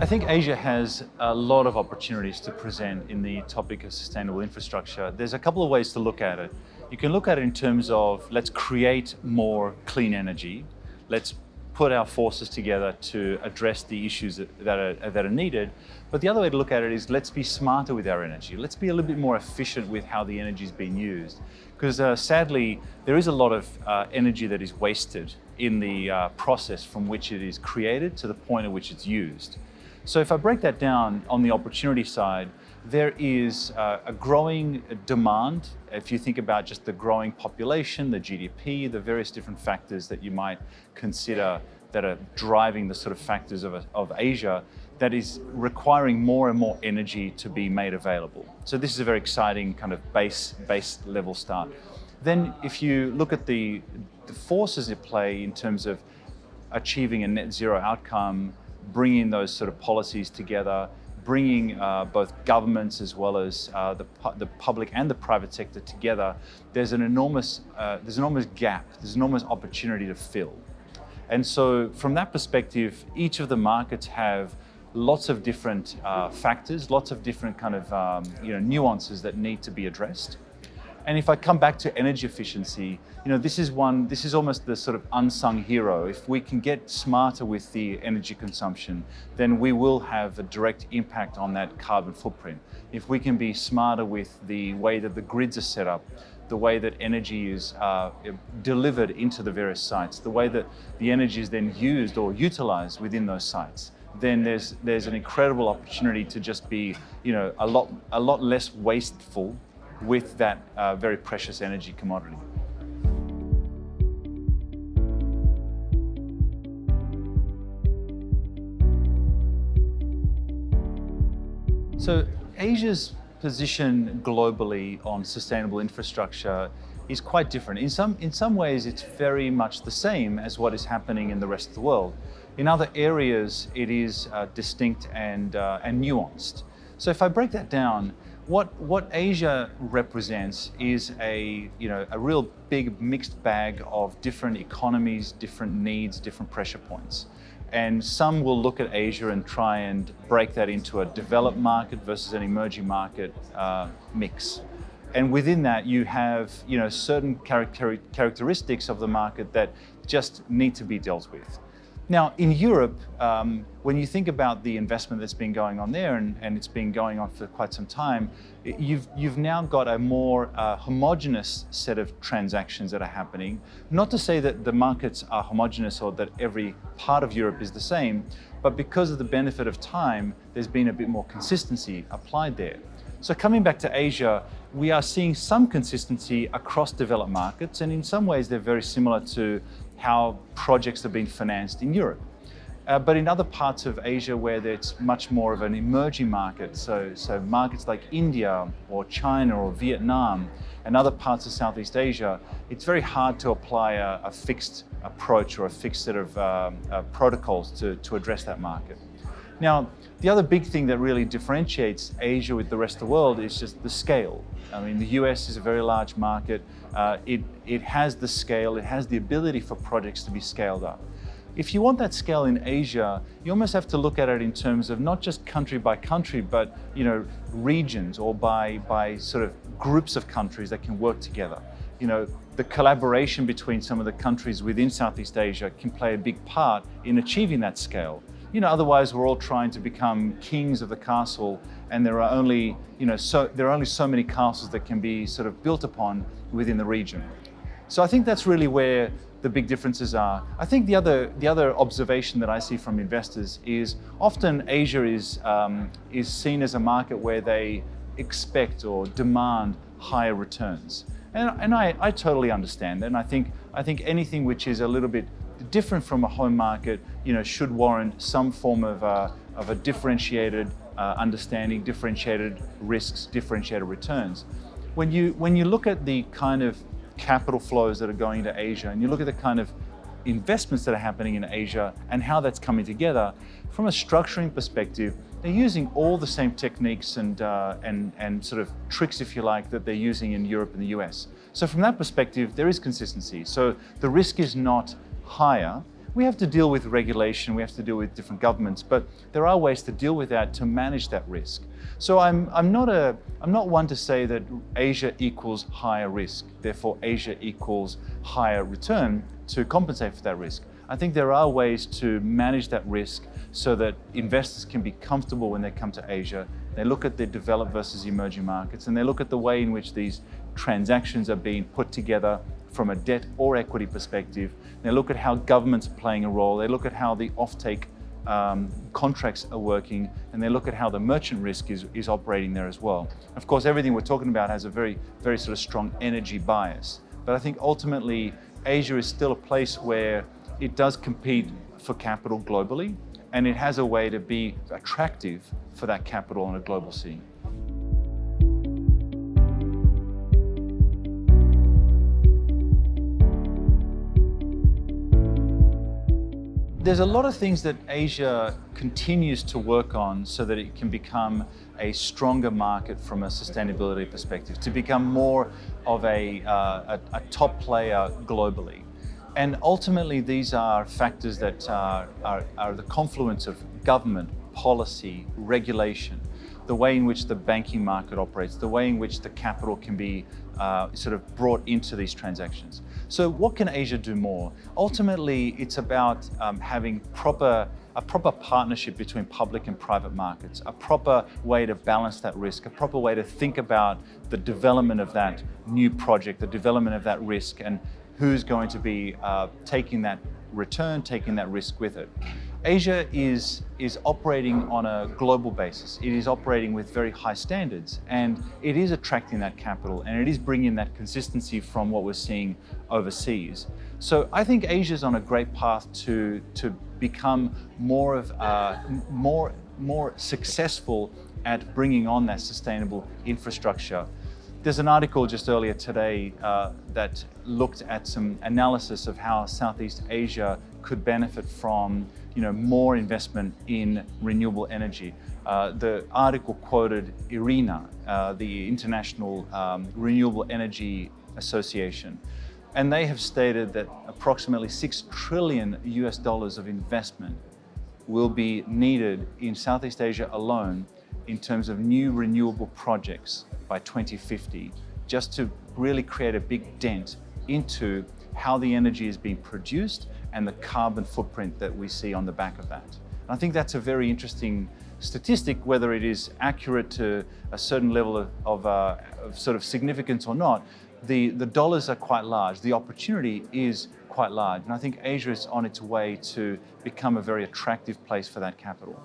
I think Asia has a lot of opportunities to present in the topic of sustainable infrastructure. There's a couple of ways to look at it. You can look at it in terms of let's create more clean energy. Let's put our forces together to address the issues that are needed. But the other way to look at it is let's be smarter with our energy. Let's be a little bit more efficient with how the energy is being used. Because sadly, there is a lot of energy that is wasted in the process from which it is created to the point at which it's used. So if I break that down on the opportunity side, there is a growing demand. If you think about just the growing population, the GDP, the various different factors that you might consider that are driving the sort of factors of Asia, that is requiring more and more energy to be made available. So this is a very exciting kind of base level start. Then if you look at the forces at play in terms of achieving a net zero outcome, bringing those sort of policies together, bringing both governments as well as the public and the private sector together, there's an enormous gap, there's enormous opportunity to fill. And so from that perspective, each of the markets have lots of different factors, lots of different kind of nuances that need to be addressed. And if I come back to energy efficiency, this is almost the sort of unsung hero. If we can get smarter with the energy consumption, then we will have a direct impact on that carbon footprint. If we can be smarter with the way that the grids are set up, the way that energy is delivered into the various sites, the way that the energy is then used or utilized within those sites, then there's an incredible opportunity to just be a lot less wasteful with that very precious energy commodity. So Asia's position globally on sustainable infrastructure is quite different. In some ways, it's very much the same as what is happening in the rest of the world. In other areas, it is distinct and nuanced. So if I break that down, what Asia represents is a real big mixed bag of different economies, different needs, different pressure points. And some will look at Asia and try and break that into a developed market versus an emerging market mix. And within that, you have certain characteristics of the market that just need to be dealt with. Now, in Europe, when you think about the investment that's been going on there, and it's been going on for quite some time, you've now got a more homogeneous set of transactions that are happening. Not to say that the markets are homogeneous or that every part of Europe is the same, but because of the benefit of time, there's been a bit more consistency applied there. So coming back to Asia, we are seeing some consistency across developed markets, and in some ways they're very similar to how projects have been financed in Europe. But in other parts of Asia where it's much more of an emerging market, so markets like India or China or Vietnam and other parts of Southeast Asia, it's very hard to apply a fixed approach or a fixed set of protocols to address that market. Now, the other big thing that really differentiates Asia with the rest of the world is just the scale. I mean, the US is a very large market. It has the scale, it has the ability for projects to be scaled up. If you want that scale in Asia, you almost have to look at it in terms of not just country by country, but regions or by sort of groups of countries that can work together. The collaboration between some of the countries within Southeast Asia can play a big part in achieving that scale. Otherwise we're all trying to become kings of the castle, and there are only so many castles that can be sort of built upon within the region. So I think that's really where the big differences are. I think the other observation that I see from investors is often Asia is seen as a market where they expect or demand higher returns, and I totally understand that. And I think anything which is a little bit different from a home market, should warrant some form of a differentiated understanding, differentiated risks, differentiated returns. When you look at the kind of capital flows that are going to Asia, and you look at the kind of investments that are happening in Asia and how that's coming together, from a structuring perspective, they're using all the same techniques and sort of tricks, if you like, that they're using in Europe and the US. So from that perspective, there is consistency. So the risk is not higher, We have to deal with regulation, we have to deal with different governments, but there are ways to deal with that, to manage that risk. So I'm not one to say that Asia equals higher risk, therefore Asia equals higher return to compensate for that risk. I think there are ways to manage that risk so that investors can be comfortable when they come to Asia. They look at the developed versus emerging markets, and they look at the way in which these transactions are being put together from a debt or equity perspective. They look at how governments are playing a role. They look at how the offtake contracts are working, and they look at how the merchant risk is operating there as well. Of course, everything we're talking about has a very sort of strong energy bias. But I think ultimately, Asia is still a place where it does compete for capital globally, and it has a way to be attractive for that capital on a global scene. There's a lot of things that Asia continues to work on so that it can become a stronger market from a sustainability perspective, to become more of a top player globally. And ultimately, these are factors that are the confluence of government, policy, regulation, the way in which the banking market operates, the way in which the capital can be sort of brought into these transactions. So what can Asia do more? Ultimately, it's about having a proper partnership between public and private markets, a proper way to balance that risk, a proper way to think about the development of that new project, the development of that risk, and who's going to be taking that return, taking that risk with it. Asia is operating on a global basis. It is operating with very high standards, and it is attracting that capital, and it is bringing that consistency from what we're seeing overseas. So I think Asia's on a great path to become more successful at bringing on that sustainable infrastructure. There's an article just earlier today that looked at some analysis of how Southeast Asia could benefit from more investment in renewable energy. The article quoted IRENA, the International Renewable Energy Association, and they have stated that approximately $6 trillion of investment will be needed in Southeast Asia alone in terms of new renewable projects by 2050, just to really create a big dent into how the energy is being produced and the carbon footprint that we see on the back of that. And I think that's a very interesting statistic, whether it is accurate to a certain level of sort of significance or not. The dollars are quite large, the opportunity is quite large, and I think Asia is on its way to become a very attractive place for that capital.